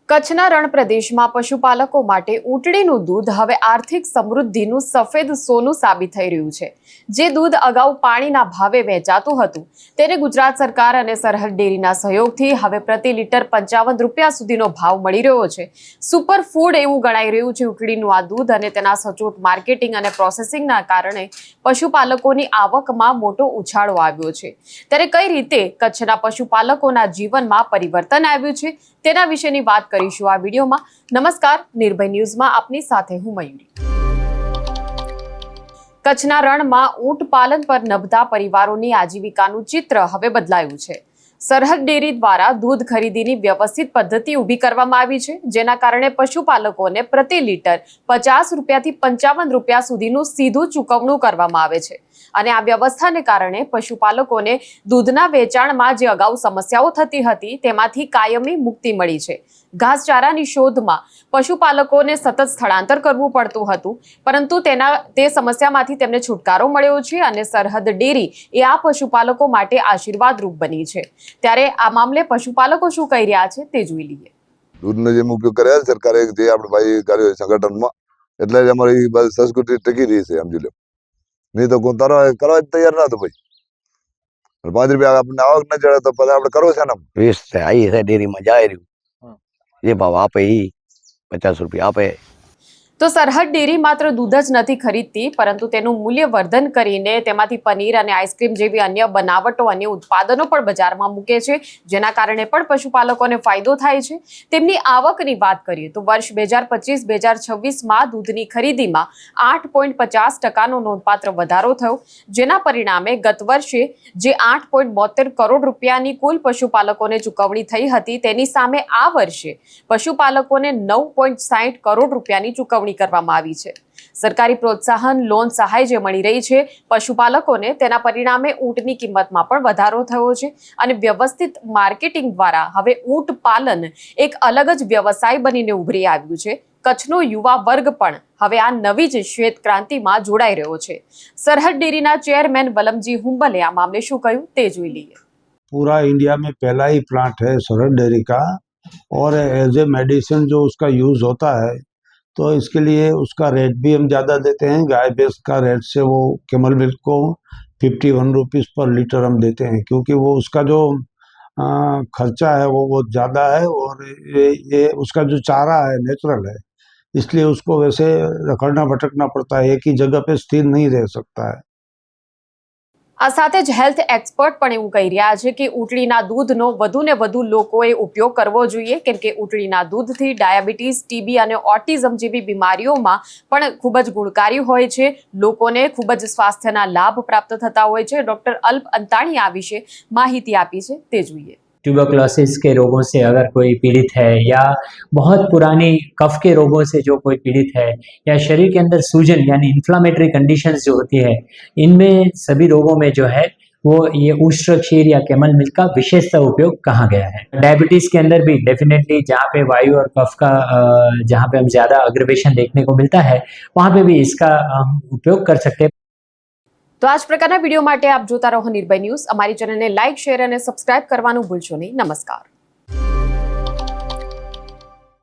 કચ્છના રણ પ્રદેશમાં પશુપાલકો માટે ઊંટડીનું દૂધ હવે આર્થિક સમૃદ્ધિનું સફેદ સોનું સાબિત થઈ રહ્યું છે। જે દૂધ અગાઉ પાણીના ભાવે વેચાતું હતું તેને ગુજરાત સરકાર અને સરહદ ડેરીના સહયોગથી હવે પ્રતિ લીટર 55 રૂપિયા સુધીનો ભાવ મળી રહ્યો છે। સુપર ફૂડ એવું ગણાઈ રહ્યું છે ઊંટડીનું આ દૂધ અને તેના સચોટ માર્કેટિંગ અને પ્રોસેસિંગના કારણે પશુપાલકોની આવકમાં મોટો ઉછાળો આવ્યો છે। ત્યારે કઈ રીતે કચ્છના પશુપાલકોના જીવનમાં પરિવર્તન આવ્યું છે તેના વિશેની વાત કરીશું આ વિડીયોમાં। નમસ્કાર, નિર્ભય ન્યૂઝમાં આપની સાથે હું મયુરી। કચ્છના રણમાં ઊંટ પાલન પર નભતા પરિવારોની આજીવિકાનું ચિત્ર હવે બદલાયું છે। સરહદ ડેરી દ્વારા દૂધ ખરીદીની વ્યવસ્થિત પદ્ધતિ ઊભી કરવામાં આવી છે, જેના કારણે પશુપાલકોને પ્રતિ લીટર 50 રૂપિયાથી 55 રૂપિયા સુધીનું સીધું ચૂકવણું કરવામાં આવે છે। અને આ વ્યવસ્થાને કારણે પશુપાલકોને દૂધના વેચાણમાં જે અગાઉ સમસ્યાઓ થતી હતી તેમાંથી કાયમી મુક્તિ મળી છે। ઘાસચારાની શોધમાં પશુપાલકોને સતત સ્થળાંતર કરવું પડતું હતું, પરંતુ તે સમસ્યામાંથી તેમને છુટકારો મળ્યો છે અને સરહદ ડેરી એ આ પશુપાલકો માટે આશીર્વાદરૂપ બની છે। ત્યારે આ મામલે પશુપાલકો શું કહી રહ્યા છે તે જોઈ લઈએ। દૂધનો જેમ ઉપયોગ કરે સરકારે જે આપણે ભાઈ કર્યો સંગઠનમાં, એટલે જ અમારી સંસ્કૃતિ ટકી રહી છે। સમજી લો, નહીં તો કોઈ કરવા તૈયાર ના હતો ભાઈ। 5 રૂપિયા આપણને આવક ન ચડે તો પછી આપણે કરવો છે ને। વેસ્ટ આવી છે ડેરીમાં જાય રહ્યું, જે ભાવ આપે એ 50 રૂપિયા આપે। તો સરહદ ડેરી માત્ર દૂધ જ નથી ખરીદતી, પરંતુ તેનું મૂલ્યવર્ધન કરીને તેમાંથી પનીર અને આઈસ્ક્રીમ જેવી અન્ય બનાવટો અને ઉત્પાદનો પણ બજારમાં મૂકે છે, જેના કારણે પણ પશુપાલકોને ફાયદો થાય છે। તેમની આવકની વાત કરીએ તો વર્ષ 2025-2026માં દૂધની ખરીદીમાં 8.50% નોંધપાત્ર વધારો થયો, જેના પરિણામે ગત વર્ષે જે 8.72 કરોડ રૂપિયાની કુલ પશુપાલકોને ચૂકવણી થઈ હતી તેની સામે આ વર્ષે પશુપાલકોને 9.60 કરોડ રૂપિયાની ચૂકવણી કરવામાં આવી છે। સરકારી પ્રોત્સાહન, લોન સહાય જે મળી રહી છે પશુપાલકોને, તેના પરિણામે ઊંટની કિંમતમાં પણ વધારો થયો છે અને વ્યવસ્થિત માર્કેટિંગ દ્વારા હવે ઊંટ પાલન એક અલગ જ વ્યવસાય બનીને ઉભરી આવ્યું છે। કચ્છનો યુવા વર્ગ પણ હવે આ નવી જ શ્વેત ક્રાંતિમાં જોડાઈ રહ્યો છે। સરહદ ડેરીના ચેરમેન વલમજી હુંબલે આ મામલે શું કહ્યું તે જોઈ લઈએ। पूरा इंडिया में पहला ही प्लांट है सरहद डेयरी का, और एज ए मेडिसिन जो उसका यूज़ होता है, तो इसके लिए उसका रेट भी हम ज़्यादा देते हैं। गाय भैंस का रेट से वो कैमल मिल्क को 51 रुपीज़ पर लीटर हम देते हैं, क्योंकि वो उसका जो खर्चा है वो बहुत ज़्यादा है, और ये उसका जो चारा है नेचुरल है, इसलिए उसको वैसे रखड़ना भटकना पड़ता है, एक ही जगह पे स्थिर नहीं रह सकता है। આ સાથે જ હેલ્થ એક્સપર્ટ પણ એવું કહી રહ્યા છે કે ઊંટડીના દૂધનો વધુ ને વધુ લોકોએ ઉપયોગ કરવો જોઈએ, કેમ કે ઊંટડીના દૂધથી ડાયાબિટીસ, ટીબી અને ઓટિઝમ જેવી બીમારીઓમાં પણ ખૂબ જ ગુણકારી હોય છે। લોકોને ખૂબ જ સ્વાસ્થ્યના લાભ પ્રાપ્ત થતા હોય છે। ડોક્ટર અલ્પ અંતાણી આ વિશે માહિતી આપી છે તે જોઈએ। ट्यूबरक्लोसिस के रोगों से अगर कोई पीड़ित है, या बहुत पुरानी कफ के रोगों से जो कोई पीड़ित है, या शरीर के अंदर सूजन यानी इन्फ्लामेटरी कंडीशंस जो होती है, इनमें सभी रोगों में जो है वो ये उष्ट्र क्षीर या कैमल मिल्क का विशेषतः उपयोग कहा गया है। डायबिटीज़ के अंदर भी डेफिनेटली जहाँ पे वायु और कफ का जहाँ पे हम ज़्यादा अग्रवेशन देखने को मिलता है, वहाँ पे भी इसका हम उपयोग कर सकते हैं। તો આ જ પ્રકારના વિડીયો માટે આપ જોતા રહો નિર્ભય ન્યૂઝ। અમારી ચેનલને લાઇક, શેર અને સબસ્ક્રાઇબ કરવાનું ભૂલશો નહીં। નમસ્કાર।